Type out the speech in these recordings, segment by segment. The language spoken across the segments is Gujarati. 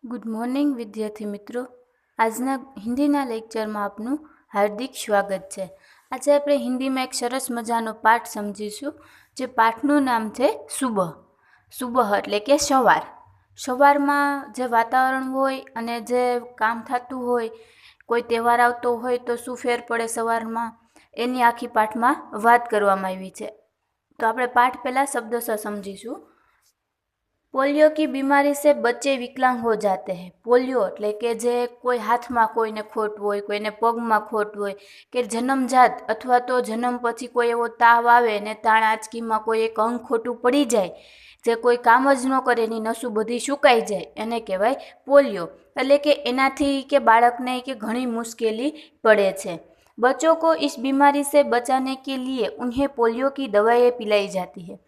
ગુડ મોર્નિંગ વિદ્યાર્થી મિત્રો. આજના હિન્દીના લેક્ચરમાં આપનું હાર્દિક સ્વાગત છે. આજે આપણે હિન્દીમાં એક સરસ મજાનો પાઠ સમજીશું. જે પાઠનું નામ છે સુબહ. સુબહ એટલે કે સવાર. સવારમાં જે વાતાવરણ હોય અને જે કામ થતું હોય, કોઈ તહેવાર આવતો હોય તો શું ફેર પડે સવારમાં, એની આખી પાઠમાં વાત કરવામાં આવી છે. તો આપણે પાઠ પહેલાં શબ્દોસર સમજીશું. પોલિયો की बीमारी से बच्चे विकलांग हो जाते हैं. પોલિયો એટલે કે જે કોઈ હાથમાં કોઈને ખોટ હોય, કોઈને પગમાં ખોટ હોય, કે જન્મજાત અથવા તો જન્મ પછી કોઈ એવો તાવ આવે ને તાણ આંચકીમાં કોઈ એક અંગ ખોટું પડી જાય, જે કોઈ કામ જ ન કરે, એની નસું બધી સુકાઈ જાય, એને કહેવાય પોલિયો. એટલે કે એનાથી કે બાળકને કે ઘણી મુશ્કેલી પડે છે. बच्चों को इस बीमारी से बचाने के लिए उन्हें पोलियो की दवाएं पिलाई जाती है.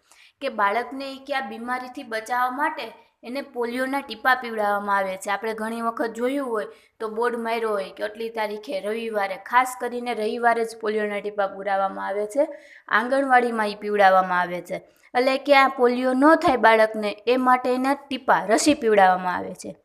કે બાળકને કે આ બીમારીથી બચાવવા માટે એને પોલિયોના ટીપા પીવડાવવામાં આવે છે. આપણે ઘણી વખત જોયું હોય તો બોર્ડ માર્યો હોય કે આટલી તારીખે રવિવારે, ખાસ કરીને રવિવારે જ પોલિયોના ટીપા પીવડાવવામાં આવે છે. આંગણવાડીમાં એ પીવડાવવામાં આવે છે. એટલે કે આ પોલિયો ન થાય બાળકને એ માટે એના ટીપા, રસી પીવડાવવામાં આવે છે.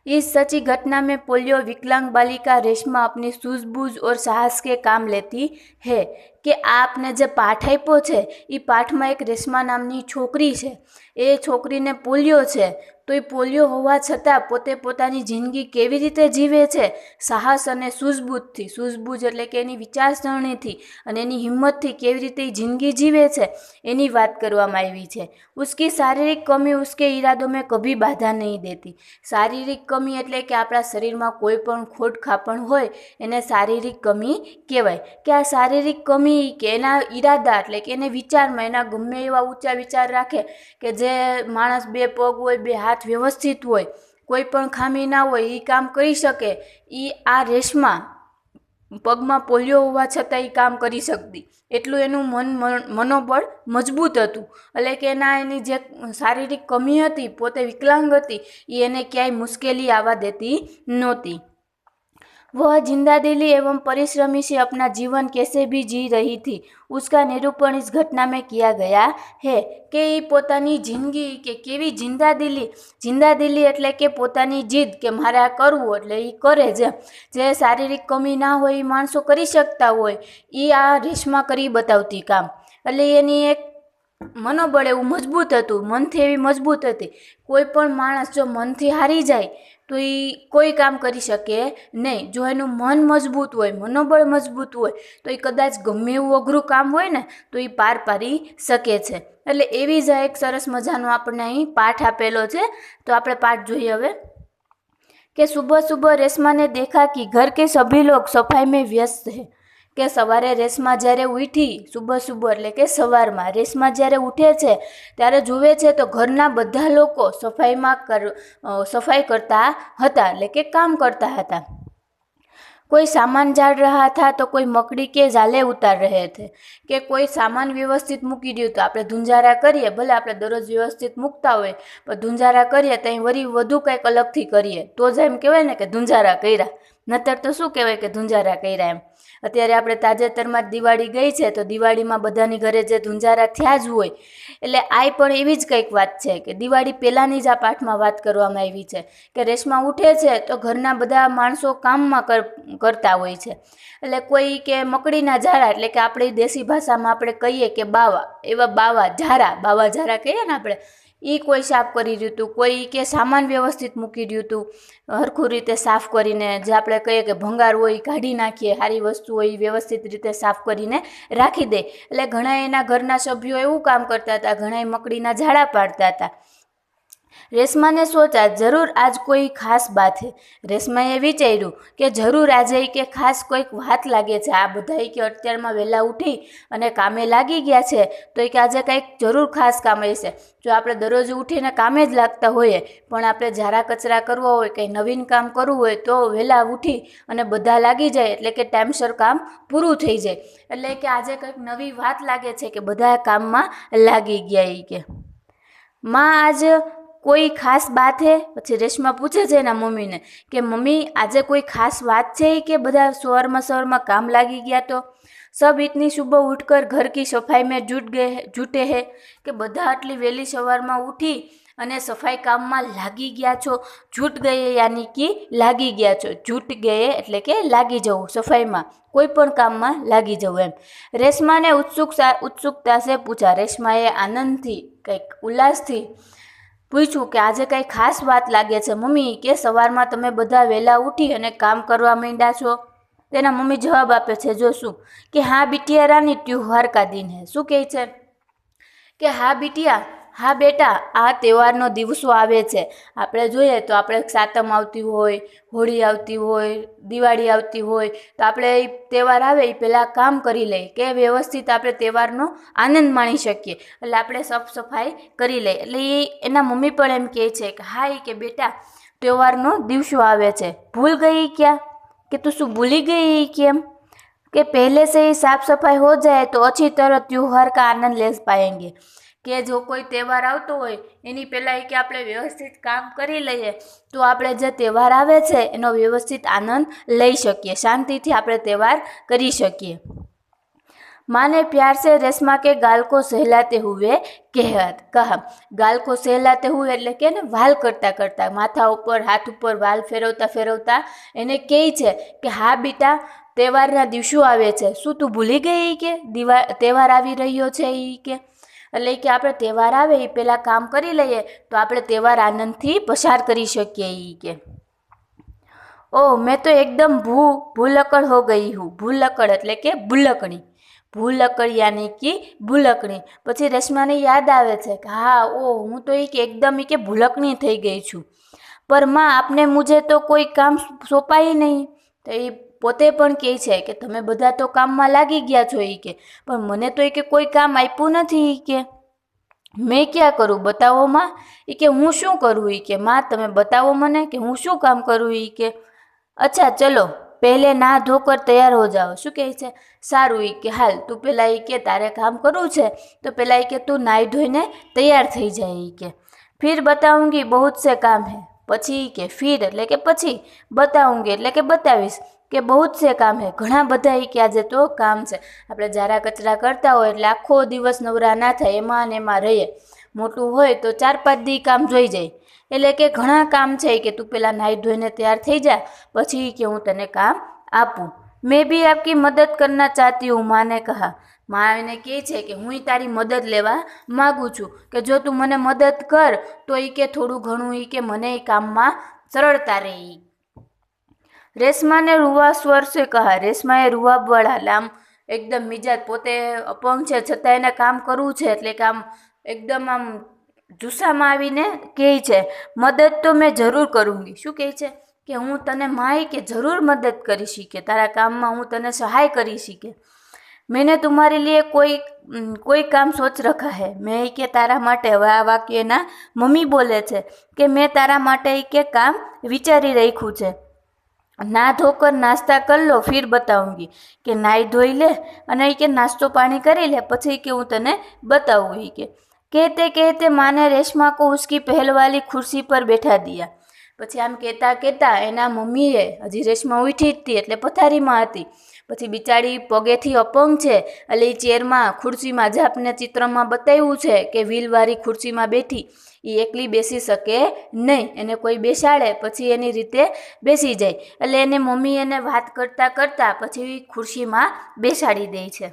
इस सच्ची घटना में पोलियो विकलांग बालिका रेशमा अपनी सूझबूझ और साहस के काम लेती है. કે આપને જે પાઠ આપ્યો છે એ પાઠમાં એક રેશમા નામની છોકરી છે. એ છોકરીને પોલિયો છે, તો એ પોલિયો હોવા છતાં પોતે પોતાની જિંદગી કેવી રીતે જીવે છે, સાહસ અને સૂઝબૂઝથી. સૂઝબૂઝ એટલે કે એની વિચારસરણીથી અને એની હિંમતથી કેવી રીતે એ જિંદગી જીવે છે એની વાત કરવામાં આવી છે. उसकी शारीरिक कमी उसके इरादों में कभी बाधा नहीं देती. શારીરિક કમી એટલે કે આપણા શરીરમાં કોઈ પણ ખોટ ખાપણ હોય એને શારીરિક કમી કહેવાય. કે આ શારીરિક કમી કે એના ઈરાદા એટલે કે એને વિચારમાં એના ગમે એવા ઊંચા વિચાર રાખે, કે જે માણસ બે પગ હોય, બે હાથ વ્યવસ્થિત હોય, કોઈ પણ ખામી ના હોય, એ કામ કરી શકે. એ આ રેશમા પગમાં પોલિયો હોવા છતાં એ કામ કરી શકતી. એટલું એનું મનોબળ મજબૂત હતું. એટલે કે એની જે શારીરિક કમી હતી, પોતે વિકલાંગ હતી, એ એને ક્યાંય મુશ્કેલી આવવા દેતી નહોતી. वह जिंदा दिली एवं परिश्रमी से अपना जीवन कैसे भी जी रही थी, उसका निरूपण इस घटना में किया गया है. કે એ પોતાની જિંદગી કે કેવી જિંદા દિલી એટલે કે પોતાની જીદ, કે મારે આ કરવું એટલે એ કરે. જે શારીરિક કમી ના હોય એ માણસો કરી શકતા હોય, એ આ રેશમા કરી બતાવતી કામ. એટલે એની એક મનોબળ એવું મજબૂત હતું, મનથી એવી મજબૂત હતી. કોઈ પણ માણસ જો મનથી હારી જાય તો એ કોઈ કામ કરી શકે નહીં. જો એનું મન મજબૂત હોય, મનોબળ મજબૂત હોય, તો એ કદાચ ગમે એવું અઘરું કામ હોય ને તો એ પાર પાડી શકે છે. એટલે એવી જ એક સરસ મજાનો આપણને અહીં પાઠ આપેલો છે. તો આપણે પાઠ જોઈએ હવે. કે સુબહ સુબહ રેશમા ને દેખા કે ઘર કે સભી લોગ સફાઈ में व्यस्त है. કે સવારે રેશમા જ્યારે ઉઠી, સુબહ એટલે કે સવારમાં રેશમા જ્યારે ઉઠે છે ત્યારે જુએ છે તો ઘરના બધા લોકો સફાઈ કરતા હતા, એટલે કે કામ કરતા હતા. કોઈ સામાન ઝાડ रहा था तो कोई मकड़ी के जाले उतार रहे थे. કે કોઈ સામાન વ્યવસ્થિત મૂકી દઉં તો આપણે ધુંજારા કરીએ, ભલે આપણે દરરોજ વ્યવસ્થિત મૂકતા હોય, પણ ધુંજારા કરીએ તો અહીં વળી વધુ કંઈક અલગથી કરીએ તો જ એમ કહેવાય ને કે ધુંજારા કર્યા. નતર તો શું કહેવાય કે ધુંજારા કર્યા એમ. અત્યારે આપણે તાજેતરમાં જ દિવાળી ગઈ છે, તો દિવાળીમાં બધાની ઘરે જે ધુંજારા થયા જ હોય. એટલે આ પણ એવી જ કંઈક વાત છે કે દિવાળી પહેલાંની જ આ પાઠમાં વાત કરવામાં આવી છે. કે રેશમા ઉઠે છે તો ઘરના બધા માણસો કામમાં કરતા હોય છે. એટલે કોઈ કે મકડીના ઝાડા, એટલે કે આપણી દેશી ભાષામાં આપણે કહીએ કે બાવા, એવા બાવા ઝારા કહીએ ને આપણે, એ કોઈ સાફ કરી રહ્યું હતું. કોઈ કે સામાન વ્યવસ્થિત મૂકી રહ્યું હતું, હરખું રીતે સાફ કરીને. જે આપણે કહીએ કે ભંગાર હોય કાઢી નાખીએ, સારી વસ્તુ હોય વ્યવસ્થિત રીતે સાફ કરીને રાખી દે. એટલે ઘણા એના ઘરના સભ્યો એવું કામ કરતા હતા, ઘણા મકડીના ઝાડા પાડતા હતા. રેશમા ને સોચા જરૂર આજ કોઈ ખાસ બાત હે. રેશમાએ વિચાર્યું કે જરૂર આજે કે ખાસ કોઈક વાત લાગે છે. આ બધા કે અત્યારમાં વહેલા ઉઠી અને કામે લાગી ગયા છે, તો કે આજે કંઈક જરૂર ખાસ કામ હશે. જો આપણે દરરોજ ઉઠીને કામે જ લાગતા હોઈએ, પણ આપણે ઝારા કચરા કરવા હોય, કંઈ નવીન કામ કરવું હોય, તો વહેલા ઉઠી અને બધા લાગી જાય, એટલે કે ટાઈમસર કામ પૂરું થઈ જાય. એટલે કે આજે કંઈક નવી વાત લાગે છે કે બધા કામમાં લાગી ગયા. કે માં આજ કોઈ ખાસ બાત હે. પછી રેશમા પૂછે છે એના મમ્મીને કે મમ્મી આજે કોઈ ખાસ વાત છે કે બધા સવારમાં કામ લાગી ગયા. તો सब इतनी सुबह उठकर घर की सफाई में जुटे हैं. કે બધા આટલી વહેલી સવારમાં ઉઠી અને સફાઈ કામમાં લાગી ગયા છો. જૂટ ગયે યાની કે લાગી ગયા છો. જૂટ ગયે એટલે કે લાગી જવું, સફાઈમાં કોઈ પણ કામમાં લાગી જવું એમ. રેશમાને ઉત્સુકતા સે પૂછા. રેશમાએ આનંદથી કંઈક ઉલ્લાસથી પૂછ્યું કે આજે કંઈ ખાસ વાત લાગે છે મમ્મી, કે સવારમાં તમે બધા વહેલા ઉઠી અને કામ કરવા માંડ્યા છો. તેના મમ્મી જવાબ આપે છે, જો શું કે હા બિટિયા રાની, ત્યોહાર કા દિન હે. શું કહે છે કે હા બિટિયા, હા બેટા, આ તહેવારનો દિવસો આવે છે. આપણે જોઈએ તો આપણે સાતમ આવતી હોય, હોળી આવતી હોય, દિવાળી આવતી હોય, તો આપણે એ તહેવાર આવે એ પહેલાં કામ કરી લઈએ કે વ્યવસ્થિત આપણે તહેવારનો આનંદ માણી શકીએ. એટલે આપણે સાફ સફાઈ કરી લઈએ. એટલે એના મમ્મી પણ એમ કહે છે કે હા એ કે બેટા, તહેવારનો દિવસો આવે છે, ભૂલ ગઈ ક્યાં, कि तू શું ભૂલી ગઈ કેમ, कि पहले से ही साफ सफाई हो जाए तो अच्छी तरह त्योहार का आनंद ले पाएंगे. કે જો કોઈ તહેવાર આવતો હોય એની પહેલાં કે આપણે વ્યવસ્થિત કામ કરી લઈએ તો આપણે જે તહેવાર આવે છે એનો વ્યવસ્થિત આનંદ લઈ શકીએ, શાંતિથી આપણે તહેવાર કરી શકીએ. माँ ने प्यार से रेशमा के गाल को सहलाते हुए कहा. गाल को सहलाते हुए એટલે કે ને વાલ કરતા કરતા, માથા ઉપર હાથ ઉપર વાલ ફેરવતા ફેરવતા એને કહે છે કે હા બેટા, તહેવારના દિવસો આવે છે, શું તું ભૂલી ગઈ કે તહેવાર આવી રહ્યો છે એ કે. એટલે કે આપણે તહેવાર આવે એ પહેલાં કામ કરી લઈએ તો આપણે તહેવાર આનંદથી પસાર કરી શકીએ એ કે. ઓહ મેં તો એકદમ ભૂલક્કડ હો ગઈ હું. ભૂલક્કડ એટલે કે ભૂલકણી. ભૂલક્કડ યાની કે ભૂલકણી. પછી રેશમાને યાદ આવે છે કે હા ઓહ હું તો એ કે એકદમ એ કે ભૂલકણી થઈ ગઈ છું. પર માં આપને મુझे તો કોઈ કામ સોંપાય નહીં. તો એ પોતે પણ કહે છે કે તમે બધા તો કામમાં લાગી ગયા છો એ કે, પણ મને તો એ કે કોઈ કામ આપ્યું નથી એ કે. મેં ક્યાં કરું બતાવો માં. એ કે હું શું કરું એ કે. માં તમે બતાવો મને કે હું શું કામ કરું એ કે. અચ્છા ચલો પહેલે ના ધોકર તૈયાર હો જાઓ. શું કહે છે, સારું એ કે હાલ તું પહેલાં એ કે તારે કામ કરવું છે તો પહેલાં એ કે તું નાહી ધોઈને તૈયાર થઈ જાય એ કે. ફિર બતાઉંગી બહુત સે કામ હે. પછી કે ફિર એટલે કે પછી, બતાઉંગી એટલે કે બતાવીશ, કે બહુત સે કામ હે ઘણા બધા એ કે આજે તો કામ છે. આપણે જારા કચરા કરતા હોય એટલે આખો દિવસ નવરા ના થાય, એમાં ને એમાં રહીએ. મોટું હોય તો 4-5 દી કામ જોઈ જાય. એટલે કે ઘણા કામ છે કે તું પહેલાં નાહી ધોઈને તૈયાર થઈ જા, પછી કે હું તને કામ આપું. મેં ભી આપકી મદદ કરના ચાહતી હું, માँ ને કહા. માં એને કહે છે કે હું તારી મદદ લેવા માગું છું, કે જો તું મને મદદ કર તો એ કે થોડું ઘણું એ કે મને એ કામમાં સરળતા રહે. રેશમાને રૂવા સ્વર સે કહા. રેશમાએ રૂવાબવાળા આમ એકદમ મિજાજ, પોતે અપંગ છે છતાં એને કામ કરવું છે એટલે કે આમ એકદમ આમ જુસ્સામાં આવીને કહે છે, મદદ તો મેં જરૂર કरूँगी. શું કહે છે કે હું તને માય કે જરૂર મદદ કરીશ કે તારા કામમાં હું તને સહાય કરીશ કે. मैंने तुम्हारे लिए कोई काम सोच रखा है. મેં કે તારા માટે, હવે આ વાક્ય એના મમ્મી બોલે છે કે મેં તારા માટે કે કામ વિચારી રાખ્યું છે. ના ધોકર નાસ્તા કરી લો ફિર બતાઉંગી. કે નાહી ધોઈ લે અને કે નાસ્તો પાણી કરી લે પછી કે હું તને બતાવું કે. कहते कहते माँ ने रेशमा को उसकी पहल वाली कुर्सी पर बैठा दिया. પછી આમ કહેતા કહેતા એના મમ્મીએ, હજી રેશમા ઉઠી જ હતી એટલે પથારીમાં હતી, પછી બિચારી પગેથી અપંગ છે એટલે એ ચેરમાં ખુરશીમાં, જે આપણે ચિત્રમાં બતાવ્યું છે કે વ્હીલવાળી ખુરશીમાં બેઠી, એ એકલી બેસી શકે નહીં, એને કોઈ બેસાડે પછી એની રીતે બેસી જાય. એટલે એને મમ્મી એને વાત કરતાં કરતાં પછી ખુરશીમાં બેસાડી દે છે.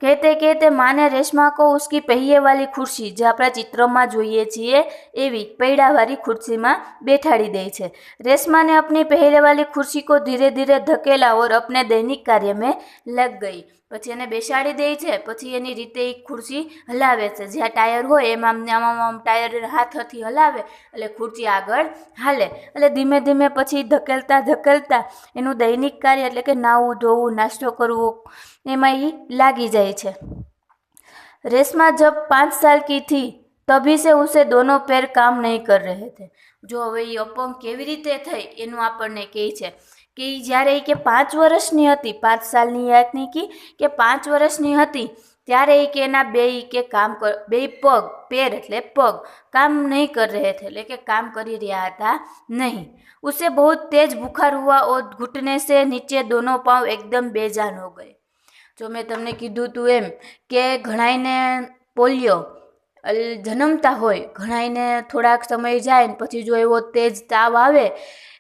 कहते कहते माँ ने रेशमा को उसकी पहिए वाली खुर्सी, જે આપણા ચિત્રમાં જોઈએ છીએ એવી પૈડાવાળી ખુરશીમાં બેઠાડી દે છે. रेशमा ने अपनी पहले वाली खुर्सी को धीरे धीरे धकेला और अपने दैनिक कार्य में लग गई. પછી એને બેસાડી દે છે, પછી એની રીતે એક ખુરશી હલાવે છે, જ્યાં ટાયર હોય એમાં આમ ટાયર હાથથી હલાવે એટલે ખુરશી આગળ હાલે. એટલે ધીમે ધીમે પછી ધકેલતા ધકેલતા એનું દૈનિક કાર્ય એટલે કે નાહવું ધોવું નાસ્તો કરવો એમાં એ લાગી જાય છે. रेशमा जब 5 साल की थी तभी से उसे दोनों पैर काम नहीं कर रहे थे. જો હવે એ અપંગ કેવી રીતે થઈ એનું આપણને કહે છે કે જ્યારે કે 5 વર્ષની હતી, 5 સાલની યાદની કે 5 વર્ષની હતી ત્યારે કે એના બે પગ, પેર એટલે પગ કામ નહીં कर रहे थे, એટલે કે કામ કરી રહ્યા હતા નહીં. उसे बहुत तेज बुखार हुआ और घुटने से नीचे दोनों पाँव एकदम बेजान हो गए. જો મેં તમને કીધું તું એમ કે ઘણાઈને પોલિયો જન્મતા હોય ઘણાઈને થોડાક સમય જાય ને પછી જો એવો તેજ તાવ આવે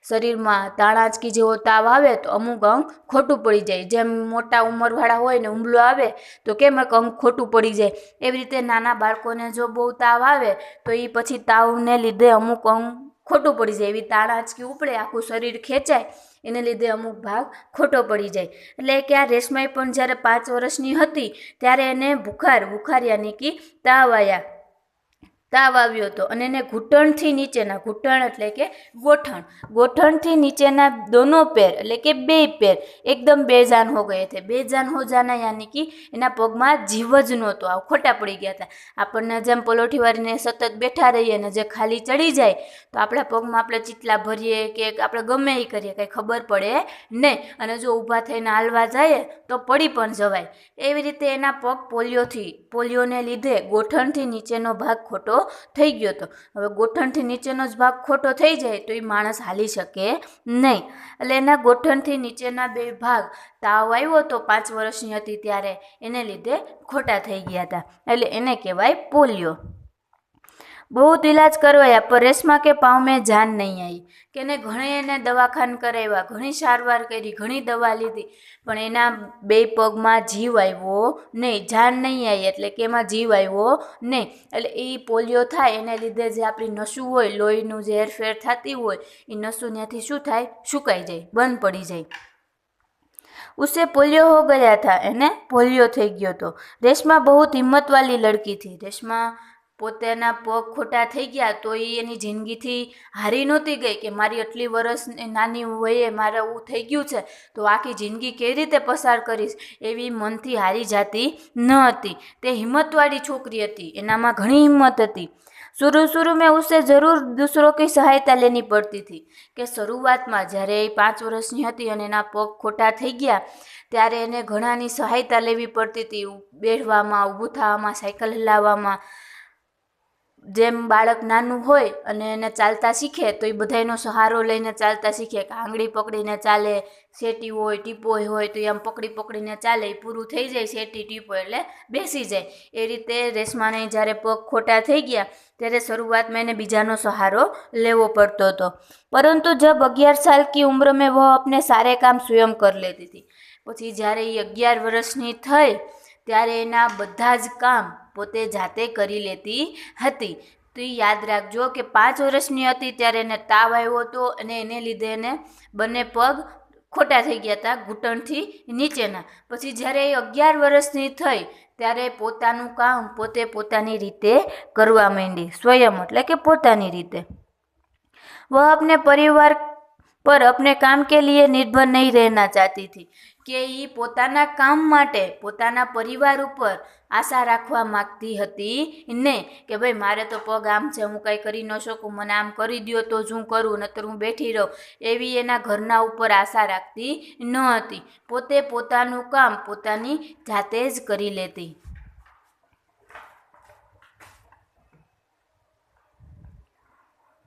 શરીરમાં તાણાચકી જેવો તાવ આવે તો અમુક અંગ ખોટું પડી જાય. જેમ મોટા ઉંમરવાળા હોય ને હુમલો આવે તો કેમ એક અંગ ખોટું પડી જાય, એવી રીતે નાના બાળકોને જો બહુ તાવ આવે તો એ પછી તાવને લીધે અમુક અંગ ખોટું પડી જાય. એવી તાણાચકી ઉપડે, આખું શરીર ખેંચાય, એને લીધે અમુક ભાગ ખોટો પડી જાય. એટલે કે આ રેશમાઈ પણ જ્યારે 5 વર્ષની હતી ત્યારે એને બુખાર યાની કે તાવ આવ્યો હતો અને એને ઘૂંટણથી નીચેના, ઘૂંટણ એટલે કે ગોઠણથી નીચેના દોનો પેર એટલે કે 2 પેર એકદમ બેજાન હો ગયે થે. બેજાન હો જાના યાની કે એના પગમાં જીવ જ નહોતો, આવ ખોટા પડી ગયા હતા. આપણને જેમ પલોઠી વાળીને સતત બેઠા રહીએ ને જે ખાલી ચડી જાય તો આપણા પગમાં આપણે ચીટલા ભરીએ કે આપણે ગમે એ કરીએ કંઈ ખબર પડે નહીં, અને જો ઊભા થઈને હાલવા જઈએ તો પડી પણ જવાય. એવી રીતે એના પગ પોલિયોને લીધે ગોઠણથી નીચેનો ભાગ ખોટો થઈ ગયો હતો. હવે ગોઠણથી નીચેનો જ ભાગ ખોટો થઈ જાય તો એ માણસ હાલી શકે નહીં. એટલે એના ગોઠણથી નીચેના 2 ભાગ તાવ આવ્યો તો 5 વર્ષની હતી ત્યારે એને લીધે ખોટા થઈ ગયા હતા, એટલે એને કહેવાય પોલિયો. बहुत इलाज करवाया पर रेशमा के पाँव में जान नहीं आई कि घणे दवाखान कराव्या, घणी सारवार करी, घणी दवा लीधी पण एना 2 पग में जीव आव्यो नहीं, जान नहीं आई एटले के एमां जीव आव्यो नहीं. एटले ए पोलियो थाय एने लीधे जे आपणी नसू होय, लोहीनुं जे हेरफेर थती होय ए नसू न्याथी शुं थाय, सुकाई जाय, बंध पड़ी जाय. उसे पोलियो हो गया था, एने पोलियो थई गयो तो. रेशमा बहुत हिम्मत वाली लड़की थी. रेशमा પોતાના પગ ખોટા થઈ ગયા તો એ એની જિંદગીથી હારી નહોતી ગઈ કે મારી આટલી વર્ષ નાની વયે મારે એવું થઈ ગયું છે તો આખી જિંદગી કેવી રીતે પસાર કરીશ, એવી મનથી હારી જાતી ન હતી. તે હિંમતવાળી છોકરી હતી, એનામાં ઘણી હિંમત હતી. शुरू में उसे ज़रूर दूसरों की सहायता लेनी पड़ती थी कि शुरुआत में जयरे 5 वर्षनी हती अने एना पग खोटा थई गया त्यारे एने घणानी सहायता लेवी पड़ती थी. बेठवामां, ऊभुं थवामां, साइकल हलाववामां. जेम बाळक नानुं होय अने एने चालता शीखे तो ए बधायनो सहारो लईने चालता शीखे के आंगળી पकड़ीने चाले, सेटी होय, टीपोय होय तो एम पकड़ी पकड़ीने चाले, पूरुं थई जाय सेटी टीपो एटले बेसी जाय. ए रीते रेशमाने ज्यारे पग खोटा थई गया त्यारे शुरुआत में एने बीजानो सहारो लेवो पड़तो हतो. परंतु जब 11 साल की उम्र में वह अपने सारे काम स्वयं कर लेती थी. पछी ज्यारे 11 वर्षनी थई त्यारे एना बधा ज काम पोते जाते करी लेती हती. तो याद राखजो के 5 वर्षनी हती त्यारे एने ताव आव्यो हतो अने एने लीधे एने बने पग खोटा थई गया था घूंटणथी नीचेना. पछी ज्यारे 11 वर्षनी थई त्यारे पोतानुं काम पोते पोतानी रीते करवा मांडी, स्वयं एटले के पोतानी रीते. वह अपने परिवार पर अपने काम के लिए निर्भर नहीं रहना चाहती थी કે એ પોતાના કામ માટે પોતાના પરિવાર ઉપર આશા રાખવા માગતી હતી ને કે ભાઈ મારે તો પગ આમ છે, હું કાંઈ કરી ન શકું, મને આમ કરી દો તો જ હું કરું, નહીતર હું બેઠી રહું, એવી એના ઘરના ઉપર આશા રાખતી ન હતી. પોતે પોતાનું કામ પોતાની જાતે જ કરી લેતી.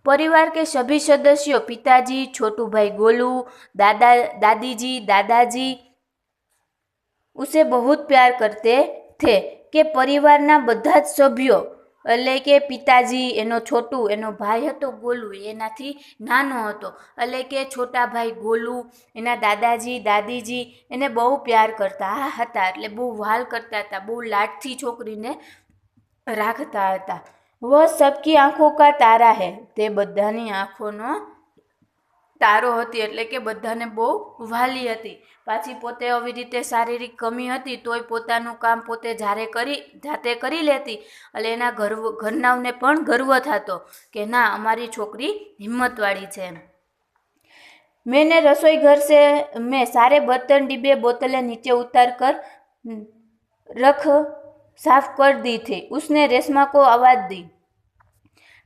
परिवार के सभी सदस्यों पिताजी, छोटू भाई गोलू, दादाजी उसे बहुत प्यार करते थे कि परिवारना बधा ज सभ्यों એટલે કે પિતાજી, એનો છોટુ, એનો ભાઈ હતો ગોલુ, એનાથી નાનો હતો એટલે કે છોટા ભાઈ ગોલુ, એના દાદાજી દાદીજી એને બહુ પ્યાર કરતા હતા, એટલે બહુ વહાલ કરતા હતા, બહુ લાડથી છોકરીને રાખતા હતા. वह सबकी आँखों का तारा है, તે બધાની આંખોનો તારો હતી એટલે કે બધાને બહુ વહાલી હતી. પાછી પોતે આવી રીતે શારીરિક કમી હતી તોય પોતાનું કામ પોતે જાતે કરી લેતી એટલે એના ઘરનાઓને પણ ગર્વ થતો કે ના અમારી છોકરી હિંમતવાળી છે. मैंने रसोई घर से मैं सारे बर्तन डिब्बे बोतलें नीचे उतार कर रख साफ कर दी थी. उसने रेशमा को आवाज़ दी.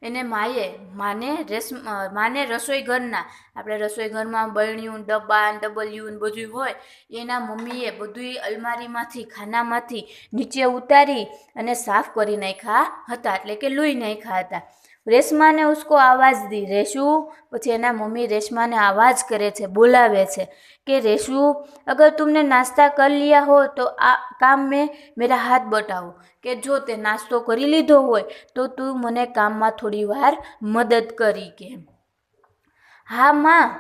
એને માને રસોઈ ઘરના, આપણે રસોઈ ઘરમાં બરણીયું, ડબ્બા, ડબલિયું બધું હોય, એના મમ્મીએ બધું અલમારીમાંથી, ખાનામાંથી નીચે ઉતારી અને સાફ કરી નાખ્યા હતા, એટલે કે લૂઈ નાખ્યા હતા. रेशमा ने उसको आवाज़ दी, रेशु। પછી એના મમ્મી રેશમાને આવાજ કરે છે, બોલાવે છે કે રેશુ, अगर तुमने नाश्ता कर लिया हो तो आ काम में मेरा हाथ बटाવો, કે જો તે નાસ્તો કરી લીધો હોય તો તું મને કામમાં થોડી વાર મદદ કરી કે. હા માં,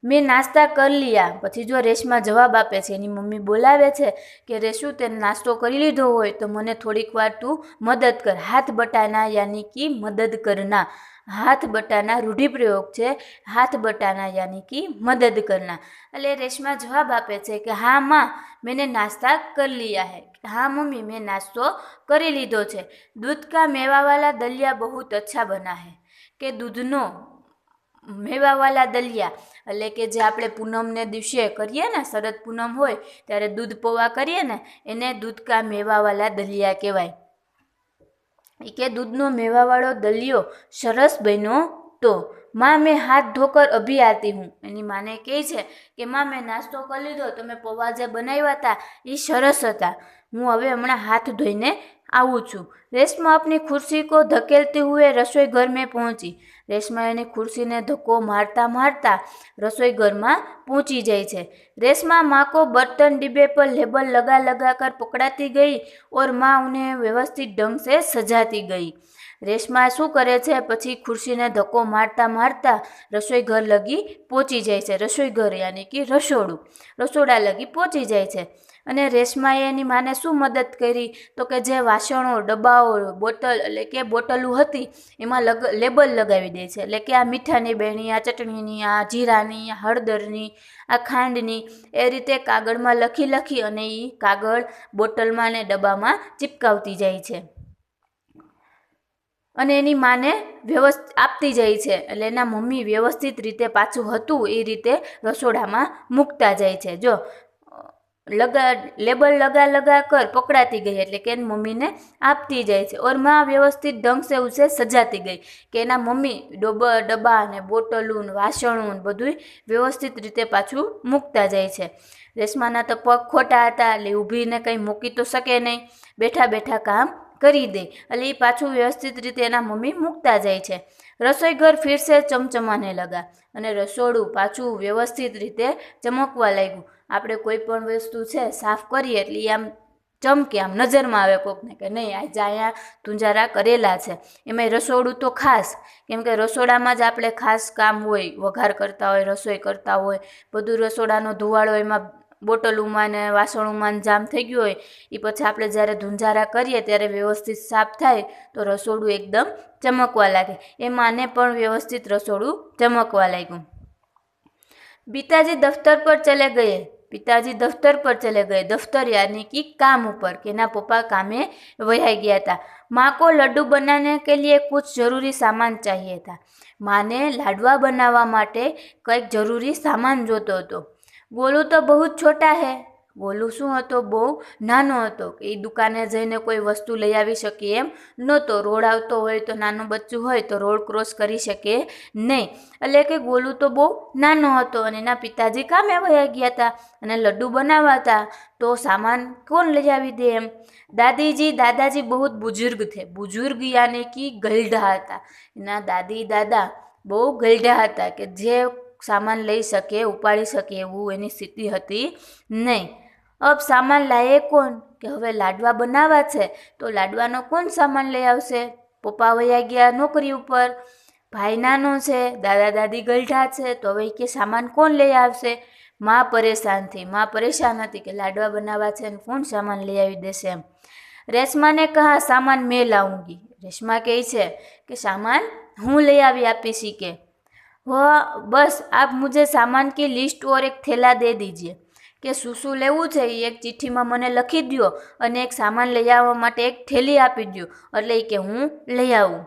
મેં નાસ્તા કર લિયા. પછી જો રેશમા જવાબ આપે છે, એની મમ્મી બોલાવે છે કે રેશુ, તે નાસ્તો કરી લીધો હોય તો મને થોડીક વાર તું મદદ કર. હાથ બટાના યાની કે મદદ કરના. હાથ બટાના રૂઢિપ્રયોગ છે. હાથ બટાના યાની કે મદદ કરના. એટલે રેશમા જવાબ આપે છે કે હા માં, મેને નાસ્તા કર લિયા હૈ. હા મમ્મી, મેં નાસ્તો કરી લીધો છે. દૂધ કા મેવાવાલા દલિયા બહુત અચ્છા બના હૈ. કે દૂધનો મેવાવાલા દલિયા એટલે કે જે આપણે પૂનમને દિવસે કરીએ ને, શરદ પૂનમ હોય ત્યારે દૂધ પૌવા કરીએ ને, એને દૂધ કા મેવાવાલા દલિયા કહેવાય. એ કે દૂધનો મેવાવાળો દલિયો સરસ બન્યો તો. માં, મેં હાથ ધોકર અભી આતી હું. એની માને કહે છે કે માં, મેં નાસ્તો કરી લીધો, તમે પૌવા જે બનાવ્યા હતા એ સરસ હતા, હું હવે હમણાં હાથ ધોઈને આવું છું. રેશમા अपनी कुर्सी को धकेलते हुए रसोई घर में पहुंची. રેશમા એની ખુરશીને ધક્કો મારતા મારતા રસોઈ ઘરમાં પહોંચી જાય છે. રેશમા माँ को बर्तन डिब्बे पर लेबल लगा लगा कर पकड़ाती गई और माँ उन्हें व्यवस्थित ढंग से सजाती गई. રેશમા શું કરે છે, પછી ખુરશીને ધક્કો મારતા મારતા રસોઈ ઘર લગી પહોંચી જાય છે. રસોઈ ઘર યાની કે રસોડું, રસોડા લગી પહોંચી જાય છે. અને રેશમાએ એની માને શું મદદ કરી, તો કે જે વાસણો, ડબ્બાઓ, બોટલ એટલે કે બોટલું હતી એમાં લેબલ લગાવી દે છે. એટલે કે આ મીઠાની બેણી, આ ચટણીની, આ જીરાની, આ હળદરની, આ ખાંડની, એ રીતે કાગળમાં લખી લખી અને એ કાગળ બોટલમાં ને ડબ્બામાં ચિપકાવતી જાય છે અને એની માને આપતી જાય છે. એટલે એના મમ્મી વ્યવસ્થિત રીતે પાછું હતું એ રીતે રસોડામાં મૂકતા જાય છે. જો लेबल लगा लगा कर पकड़ाती गई એટલે કે એની મમ્મીને આપતી જાય છે. और माँ व्यवस्थित ढंग से उसे सजाती गई, કે એના મમ્મી ડબ્બા ને બોટલું, વાસણું બધું વ્યવસ્થિત રીતે પાછું મૂકતા જાય છે. રેશમાના તો પગ ખોટા હતા એટલે ઊભીને કંઈ મૂકી તો શકે નહીં, બેઠા બેઠા કામ કરી દે. એટલે એ પાછું વ્યવસ્થિત રીતે એના મમ્મી મૂકતા જાય છે. રસોઈ ઘર ફિર સે ચમચમાને લગા. અને રસોડું પાછું વ્યવસ્થિત રીતે ચમકવા લાગ્યું. આપણે કોઈ પણ વસ્તુ છે સાફ કરીએ એટલે આમ ચમકે, આમ નજરમાં આવે કોકને કે નહીં આજે અહીંયા તુંજારા કરેલા છે. એમાંય રસોડું તો ખાસ, કેમ કે રસોડામાં જ આપણે ખાસ કામ હોય, વઘાર કરતા હોય, રસોઈ કરતા હોય, બધું રસોડાનો ધુવાળો એમાં બોટલોમાં ને વાસણોમાં જામ થઈ ગયું હોય, એ પછી આપણે જ્યારે ધુંજારા કરીએ ત્યારે વ્યવસ્થિત સાફ થાય તો રસોડું એકદમ ચમકવા લાગે. એમાંને પણ વ્યવસ્થિત રસોડું ચમકવા લાગ્યું. पिताजी दफ्तर पर चले गए. पिताजी दफ्तर पर चले गए. दफ्तर यानी कि काम ऊपर, के ना पप्पा कामे वया गया था. माँ को लड्डू बनाने के लिए कुछ जरूरी सामान चाहिए था. माँ ने लाडवा बनावा माटे कईक जरूरी सामान जोतो हतो. गोलू तो बहुत छोटा है. गोलू શું હતો, બહુ નાનો હતો, એ દુકાને જઈને કોઈ વસ્તુ લઈ આવી શકે એમ નહોતો. રોડ આવતો હોય તો નાનું બચ્ચું હોય તો રોડ ક્રોસ કરી શકે નહીં. એટલે કે ગોલુ તો બહુ નાનો હતો અને એના પિતાજી કામે વયા ગયા હતા અને લડ્ડુ બનાવવા હતા, તો સામાન કોણ લઈ આવી દે એમ. દાદાજી બહુ બુઝુર્ગ થે. બુઝુર્ગ યાની કે ગલઢા હતા. એના દાદી દાદા બહુ ગલઢા હતા કે જે સામાન લઈ શકે, ઉપાડી શકે એવું એની સ્થિતિ હતી નહીં. अब सामान लाए कौन, કે હવે લાડવા બનાવવા છે તો લાડવાનો કોણ સામાન લઈ આવશે. પપ્પા વયા ગયા નોકરી ઉપર, ભાઈ નાનો છે, દાદા દાદી ગલઢા છે, તો હવે કે સામાન કોણ લઈ આવશે. માં પરેશાન હતી કે લાડવા બનાવવા છે ને કોણ સામાન લઈ આવી દેશે એમ. રેશમા ને કહા સામાન મેં લાऊंगी. રેશમા કહે છે કે સામાન હું લઈ આવી આપીશ. કે બસ આપ મુझे सामान की लिस्ट और एक थैला दे दीजिए, કે શું લેવું છે એ એક ચિઠ્ઠીમાં મને લખી દો અને એક સામાન લઈ આવવા માટે એક થેલી આપી દો, એટલે કે હું લઈ આવું.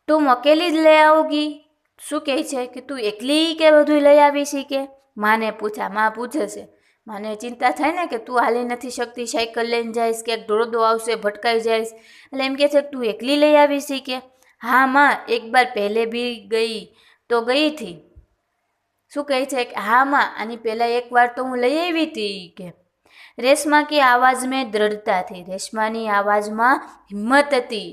તું અકેલી જ લઈ આવોગી. શું કહે છે કે તું એકલી કે બધું લઈ આવીશ. કે માને માં પૂછે છે. માને ચિંતા થાય ને કે તું હાલી નથી શકતી, સાયકલ લઈને જઈશ, કે દોડો આવશે ભટકાઈ જઈશ, એટલે એમ કહે છે કે તું એકલી લઈ આવીશ. કે હા માં, એક બાર પહેલે ભી ગઈ તો ગઈ थी. શું કહે છે કે હા માં, આની પહેલાં એકવાર તો હું લઈ આવી હતી. કે રેશમા की आवाज़ में दृढ़ता थी. રેશમાની આવાજમાં હિંમત હતી.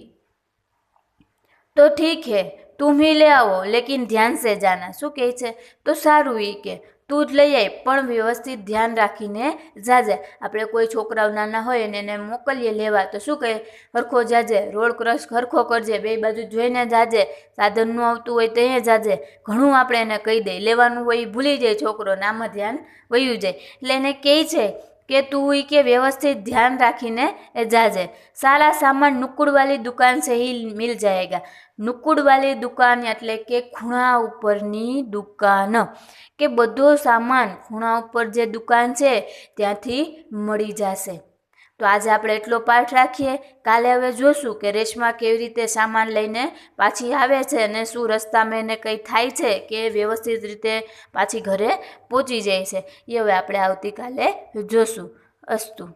तो ठीक है तुम ही ले आओ लेकिन ध्यान से जाना। શું કહે છે? તો સારું એ કે તું જ લઈ આય પણ વ્યવસ્થિત ધ્યાન રાખીને જાજે. આપણે કોઈ છોકરાઓ નાના હોય અને એને મોકલીએ લેવા તો શું કહે? હરખો જાજે, રોડ ક્રોસ હરખો કરજે, બે બાજુ જોઈને જાજે, સાધન ન આવતું હોય તો એ જાજે. ઘણું આપણે એને કહી દઈએ, લેવાનું હોય એ ભૂલી જાય છોકરો, આમાં ધ્યાન વયું જાય. એટલે એને કહે છે કે તું ही के व्यवस्थित ध्यान રાખીને जाजे. सारा सामान नुक्कड़ वाली दुकान से ही मिल जाएगा. नुक्कड़ वाली दुकान એટલે કે ખૂણા ઉપરની દુકાન, કે બધો સામાન ખૂણા ઉપર જે દુકાન છે ત્યાંથી મળી જશે. તો આજે આપણે એટલો પાઠ રાખીએ. કાલે હવે જોશું કે રેશમા કેવી રીતે સામાન લઈને પાછી આવે છે અને શું રસ્તામાં એને કંઈ થાય છે કે વ્યવસ્થિત રીતે પાછી ઘરે પહોંચી જાય છે. એ હવે આપણે આવતીકાલે જોશું. અસ્તુ.